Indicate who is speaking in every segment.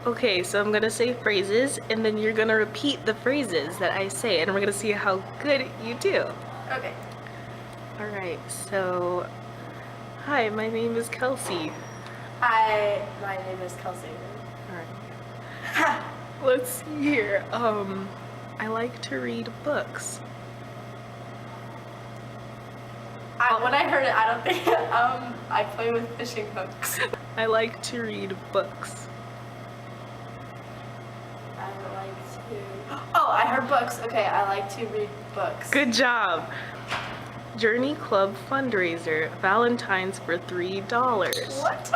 Speaker 1: Okay, so I'm gonna say phrases, and then you're gonna repeat the phrases that I say, and we're gonna see how good you do.
Speaker 2: Okay.
Speaker 1: Alright, so, hi, my name is Kelsey.
Speaker 2: Hi, my name is Kelsey.
Speaker 1: Alright. Let's see here. I like to read books.
Speaker 2: When I heard it, I don't think, I play with fishing hooks.
Speaker 1: I like to read books.
Speaker 2: Oh, I heard books. Okay, I like to read books.
Speaker 1: Good job. Journey Club fundraiser, Valentine's for $3.
Speaker 2: What?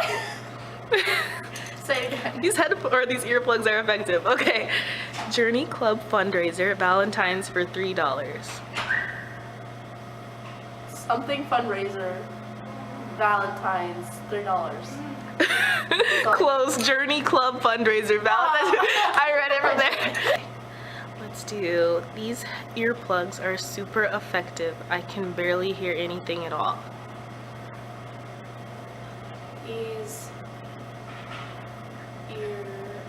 Speaker 2: Say it again.
Speaker 1: These earplugs are effective. Okay. Journey Club fundraiser, Valentine's for $3.
Speaker 2: Something fundraiser, Valentine's, $3.
Speaker 1: Close. Journey Club fundraiser, Valentine's. I read it from there. Let's do, these earplugs are super effective. I can barely hear anything at all.
Speaker 2: These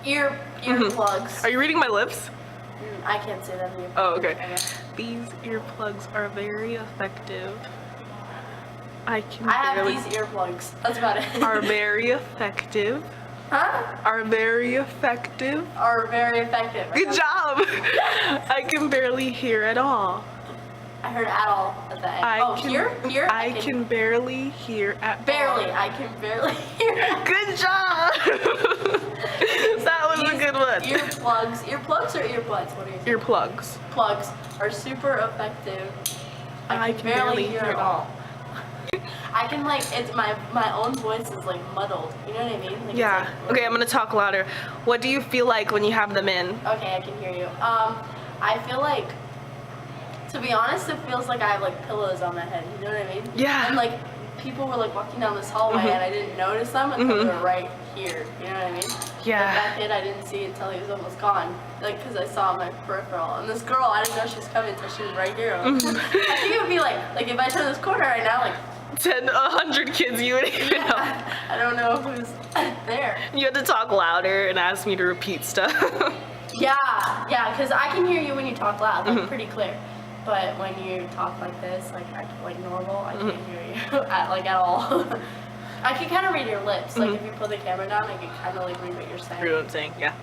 Speaker 2: earplugs.
Speaker 1: Are you reading my lips?
Speaker 2: I can't say that.
Speaker 1: Oh, okay. These earplugs are very effective. I
Speaker 2: have these earplugs. That's about it.
Speaker 1: Are very effective.
Speaker 2: Huh?
Speaker 1: Are very effective.
Speaker 2: Are very effective.
Speaker 1: Good job. I can barely hear at all.
Speaker 2: I heard at all at the end. Here?
Speaker 1: I can barely hear at
Speaker 2: barely.
Speaker 1: all.
Speaker 2: I can barely hear.
Speaker 1: Good job. That was a good one.
Speaker 2: Earplugs or earbuds? What are you saying?
Speaker 1: Earplugs.
Speaker 2: Plugs are super effective. I can barely hear at all. I can it's my own voice is like muddled. You know what I mean? Like,
Speaker 1: yeah. Okay, I'm gonna talk louder. What do you feel like when you have them in?
Speaker 2: Okay, I can hear you. I feel like, to be honest, it feels like I have like pillows on my head. You know what I mean?
Speaker 1: Yeah.
Speaker 2: And like people were like walking down this hallway and I didn't notice them until they were right here. You know what I mean?
Speaker 1: Yeah.
Speaker 2: Like that kid I didn't see until he was almost gone. Like, because I saw my peripheral. And this girl, I didn't know she was coming until she was right here. I think it would be like if I turn this corner right now, like
Speaker 1: 100 kids you would even know.
Speaker 2: I don't know who's there.
Speaker 1: You had to talk louder and ask me to repeat stuff.
Speaker 2: Yeah, because I can hear you when you talk loud, like pretty clear. But when you talk like this, like normal, I can't hear you at all. I can kind of read your lips. Like if you pull the camera down, I can kind of like read what you're saying.
Speaker 1: Read what I'm saying, yeah.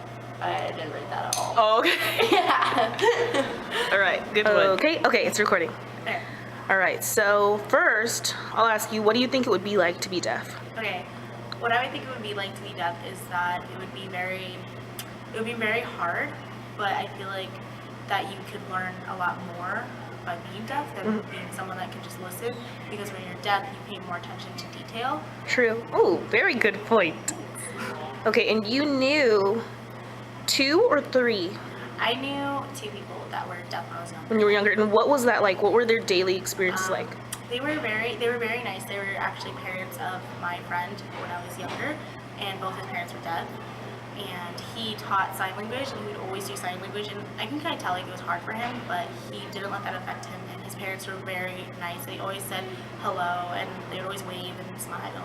Speaker 2: I didn't read that at all.
Speaker 1: Oh, okay.
Speaker 2: Yeah.
Speaker 1: All right, good one. Okay, it's recording.
Speaker 2: There.
Speaker 1: All right, so first, I'll ask you, what do you think it would be like to be deaf?
Speaker 3: Okay, what I would think it would be like to be deaf is that it would be very hard, but I feel like that you could learn a lot more by being deaf than being someone that can just listen, because when you're deaf, you pay more attention to detail.
Speaker 1: True. Oh, very good point. Okay, and you knew 2 or 3?
Speaker 3: I knew 2 people that were deaf when I was younger.
Speaker 1: When you were younger, and what was that like? What were their daily experiences like?
Speaker 3: They were very nice. They were actually parents of my friend when I was younger, and both his parents were deaf. And he taught sign language, and he would always do sign language, and I can kind of tell like it was hard for him, but he didn't let that affect him, and his parents were very nice. They always said hello, and they would always wave and smile.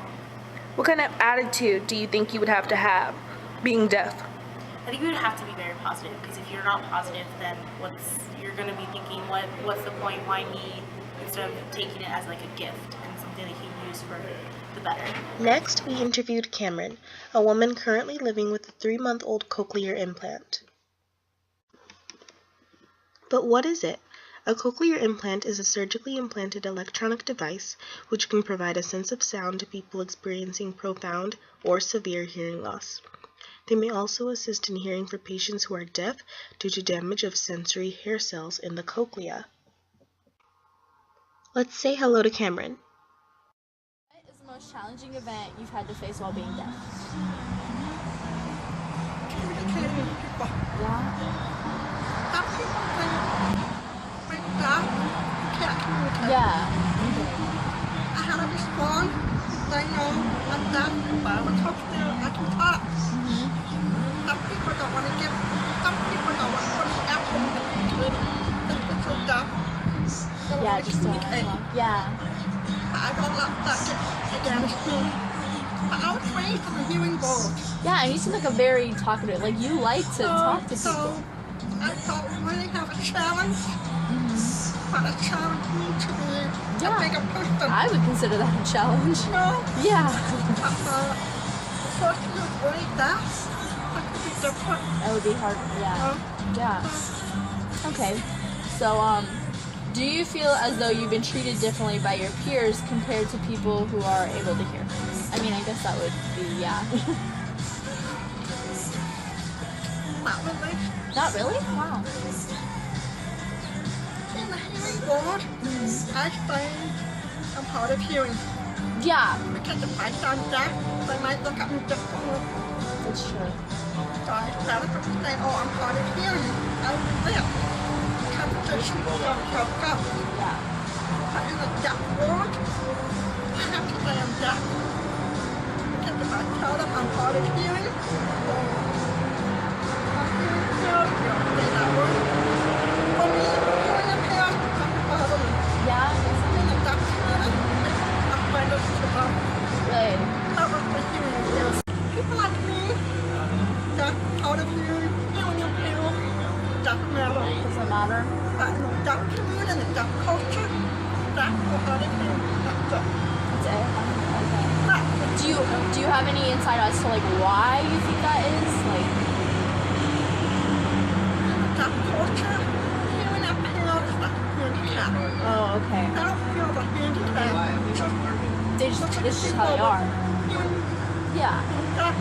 Speaker 1: What kind of attitude do you think you would have to have being deaf?
Speaker 3: I think you would have to be very positive, because if you're not positive, then you're going to be thinking, what's the point, why me, instead of taking it as like a gift and something that you can use for the better.
Speaker 1: Next, we interviewed Cameron, a woman currently living with a 3-month-old cochlear implant. But what is it? A cochlear implant is a surgically implanted electronic device which can provide a sense of sound to people experiencing profound or severe hearing loss. They may also assist in hearing for patients who are deaf due to damage of sensory hair cells in the cochlea. Let's say hello to Cameron.
Speaker 4: What is the most challenging event you've had to face while being deaf? Yeah.
Speaker 5: I had to respond. They know I'm deaf, but I'm talk still. I can talk. Some people don't want to give. Some people don't want to put an apple in it. They're so deaf.
Speaker 4: Yeah, just yeah.
Speaker 5: I don't let that get against me. I was raised in the hearing board.
Speaker 4: Yeah, and you seem like a very talkative, like you like to talk to
Speaker 5: So
Speaker 4: people.
Speaker 5: I thought we really have a challenge, but a challenge me to be a
Speaker 4: Yeah.
Speaker 5: bigger person.
Speaker 4: I would consider that a challenge.
Speaker 5: No,
Speaker 4: Yeah.
Speaker 5: but the person who's really deaf, that could be different.
Speaker 4: That would be hard. Yeah. Yeah. Okay. So, do you feel as though you've been treated differently by your peers compared to people who are able to hear? I mean, I guess that would be, yeah.
Speaker 5: Not really.
Speaker 4: Not really? Wow.
Speaker 5: In the hearing board, I find I'm hard of hearing.
Speaker 4: Yeah,
Speaker 5: Because if I sound deaf, they might look at me differently.
Speaker 4: that's true.
Speaker 5: So I started to say, oh, I'm hard of hearing. I will. Competition will show up.
Speaker 4: Yeah.
Speaker 5: But in the deaf world, I have to say I'm deaf. Because if I tell them I'm hard of hearing, I'm hearing impaired, you don't say that word. For me, hearing impaired doesn't bother me.
Speaker 4: Yeah?
Speaker 5: In the deaf community, I find it to
Speaker 4: Really?
Speaker 5: cover the hearing impaired. People like me, deaf, hard of hearing, hearing impaired, doesn't matter.
Speaker 4: Does it matter?
Speaker 5: But in the deaf community and the deaf culture, deaf or hard of hearing, that's it.
Speaker 4: That's it? Okay.
Speaker 5: That's
Speaker 4: Do you have any insight as to, like, why you think that is? Like,
Speaker 5: that culture, hearing impaired is like handicap.
Speaker 4: oh, okay.
Speaker 5: I don't feel the handicap.
Speaker 4: This is how they are. Yeah.
Speaker 5: That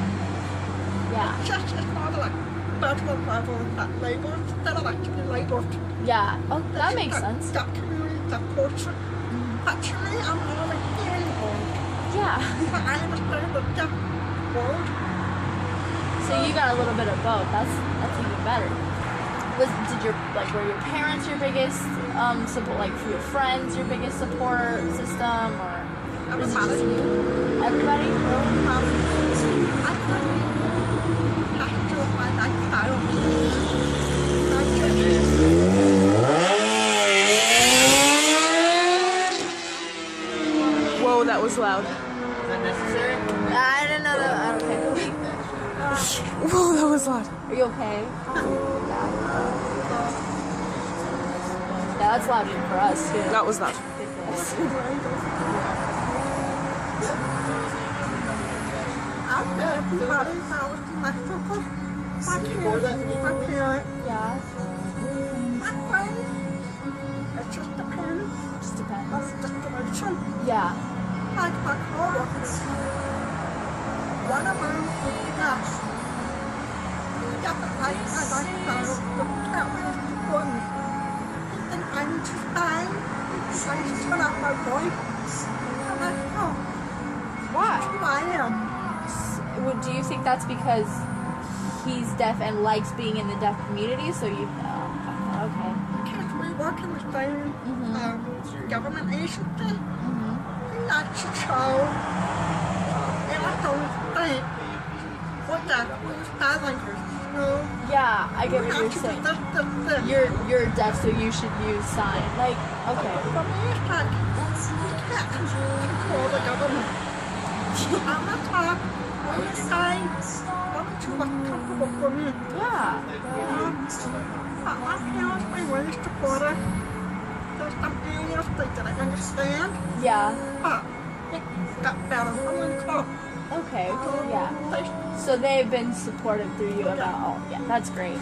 Speaker 4: Yeah.
Speaker 5: just is not like federal level that labeled, instead of like to be labeled.
Speaker 4: Yeah. Oh, that makes sense.
Speaker 5: That community, that culture. But to me, I'm all like hearing board.
Speaker 4: Yeah.
Speaker 5: But I understand the deaf world.
Speaker 4: So you got a little bit of both. That's even better. Were your parents your biggest support, like for your friends your biggest support system, or was it just
Speaker 5: Everybody.
Speaker 4: you? Everybody?
Speaker 5: I couldn't have to do it by that child. I just,
Speaker 1: Whoa, that was loud.
Speaker 4: I didn't know that. Okay.
Speaker 1: Whoa, that was loud.
Speaker 4: Are you okay? Yeah, that's loud even for us too.
Speaker 1: That was loud.
Speaker 4: Ridiculous.
Speaker 5: everybody that was in my circle, my parents,
Speaker 4: Yeah.
Speaker 5: my friends. It just depends.
Speaker 4: Just depends.
Speaker 5: On the situation.
Speaker 4: Yeah.
Speaker 5: Like my coworkers. One of them, yes. Yeah, but I like the parents support me. And I need to sign. I need to turn out my voice. I'm like, oh,
Speaker 4: Why?
Speaker 5: who I am.
Speaker 4: Do you think that's because he's deaf and likes being in the deaf community? So you, okay.
Speaker 5: Because we work in the same government agency. We like to show everything think what that sign language, you know.
Speaker 4: Yeah, I get
Speaker 5: We
Speaker 4: what
Speaker 5: have
Speaker 4: you're
Speaker 5: to do
Speaker 4: saying.
Speaker 5: this.
Speaker 4: You're deaf, so you should use sign. Like, okay.
Speaker 5: For me, it's like, you can't control the government. I'm not talk. I'm not saying. I'm not too much comfortable for me.
Speaker 4: Yeah.
Speaker 5: You know? But my parents, they were supportive. There's some areas that I understand.
Speaker 4: Yeah.
Speaker 5: But it got better. I'm in close.
Speaker 4: Okay. Yeah. So they've been supportive through you about all. Yeah, that's great.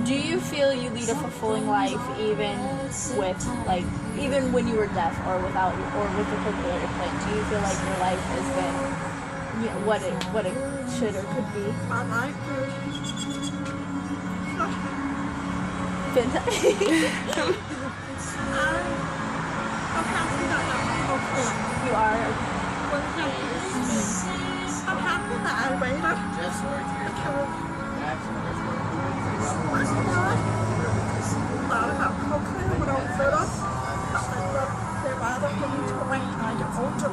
Speaker 4: Do you feel you lead a fulfilling life even with even when you were deaf or without or with the cochlear implant? Do you feel like your life has been what it should or could be?
Speaker 5: My life is
Speaker 4: Been
Speaker 5: I'm happy that I'm hopeful.
Speaker 4: you are.
Speaker 5: I'm happy that I waited because a lot about cochlear without fit us. They'd rather for me to wait till I get older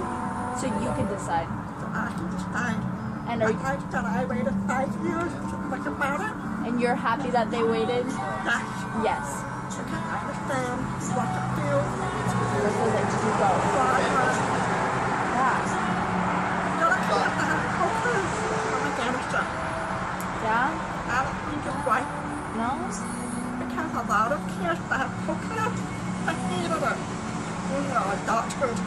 Speaker 4: So you can decide.
Speaker 5: so I can decide.
Speaker 4: And
Speaker 5: But I said I waited 5 years to think about it.
Speaker 4: and you're happy that they waited?
Speaker 5: That's
Speaker 4: Yes.
Speaker 5: because I understand what to feel.
Speaker 4: What feels like to do both.
Speaker 5: Why
Speaker 4: Yeah.
Speaker 5: I hated it. You know, doctors.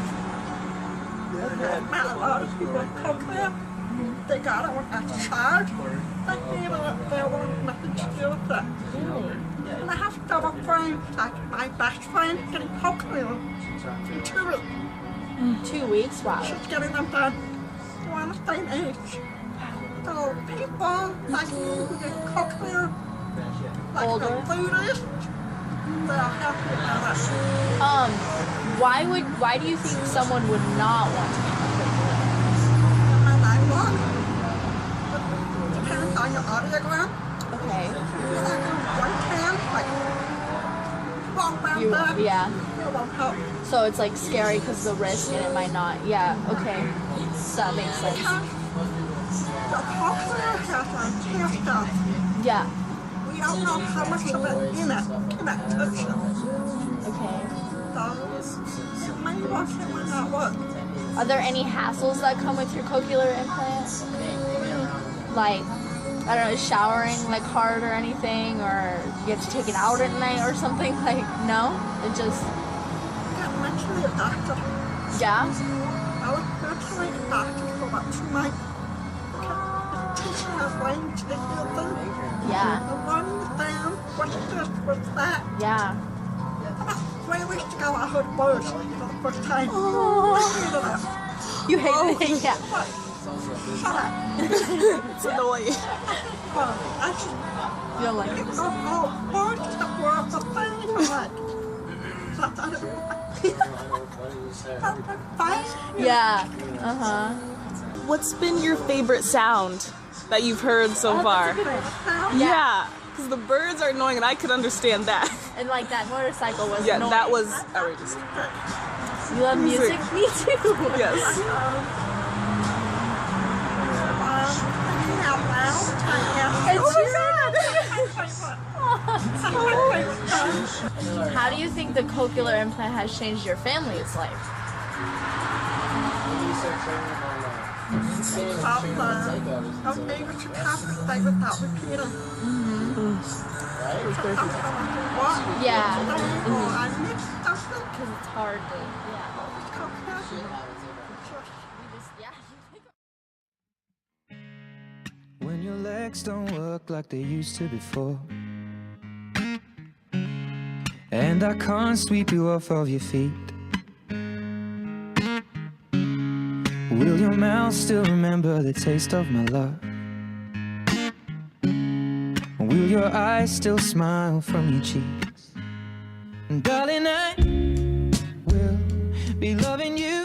Speaker 5: I met a lot of people come there. They got it at the charge. They hated it. They wanted nothing to do with it.
Speaker 4: Really?
Speaker 5: And I have double friends, like my best friend getting cochlear in 2 weeks.
Speaker 4: 2 weeks? Wow.
Speaker 5: She's getting them done. They're on the same age. So people like me who get cochlear, like
Speaker 4: Older?
Speaker 5: the foodies, they're happy about it.
Speaker 4: Why do you think someone would not want to get cochlear?
Speaker 5: And I walk. It depends on your audiogram.
Speaker 4: Okay.
Speaker 5: Like one can, like walk around there.
Speaker 4: Yeah.
Speaker 5: It won't help.
Speaker 4: So it's like scary because of the risk and it might not. Yeah, okay. So that makes sense.
Speaker 5: The cochlear has tear stuff.
Speaker 4: Yeah.
Speaker 5: We don't know how much of it in that tissue.
Speaker 4: Okay.
Speaker 5: So it may work, it might not work.
Speaker 4: Are there any hassles that come with your cochlear implant? Like, I don't know, showering like hard or anything, or you have to take it out at night or something? Like, no? It just,
Speaker 5: I got mentioned to a doctor.
Speaker 4: yeah?
Speaker 5: I was virtually a doctor for about 2 months. Because the teacher has language to heal them.
Speaker 4: Yeah.
Speaker 5: I wanted them, what's this, what's that.
Speaker 4: Yeah.
Speaker 5: About 3 weeks ago, I heard birds for the first time.
Speaker 4: Oh.
Speaker 5: I hated it.
Speaker 4: You hate it? Yeah.
Speaker 5: What? Shut up.
Speaker 6: It's annoying.
Speaker 5: I just,
Speaker 4: You don't like
Speaker 5: it
Speaker 4: it?
Speaker 5: goes, oh, birds that were the thing. I'm like, that's out of it.
Speaker 4: Yeah. Uh-huh.
Speaker 6: What's been your favorite sound that you've heard so far? Yeah, because the birds are annoying and I could understand that.
Speaker 4: And like that motorcycle was
Speaker 6: Yeah,
Speaker 4: annoying.
Speaker 6: that was outrageous.
Speaker 4: You love music? Me too.
Speaker 6: Yes.
Speaker 4: How do you think the cochlear implant has changed your family's life?
Speaker 5: I was able to concentrate without repeating.
Speaker 4: Yeah.
Speaker 5: I mixed something.
Speaker 4: Because it's hard to, yeah.
Speaker 7: When your legs don't work like they used to before, and I can't sweep you off of your feet, will your mouth still remember the taste of my love? Will your eyes still smile from your cheeks? And darling, I will be loving you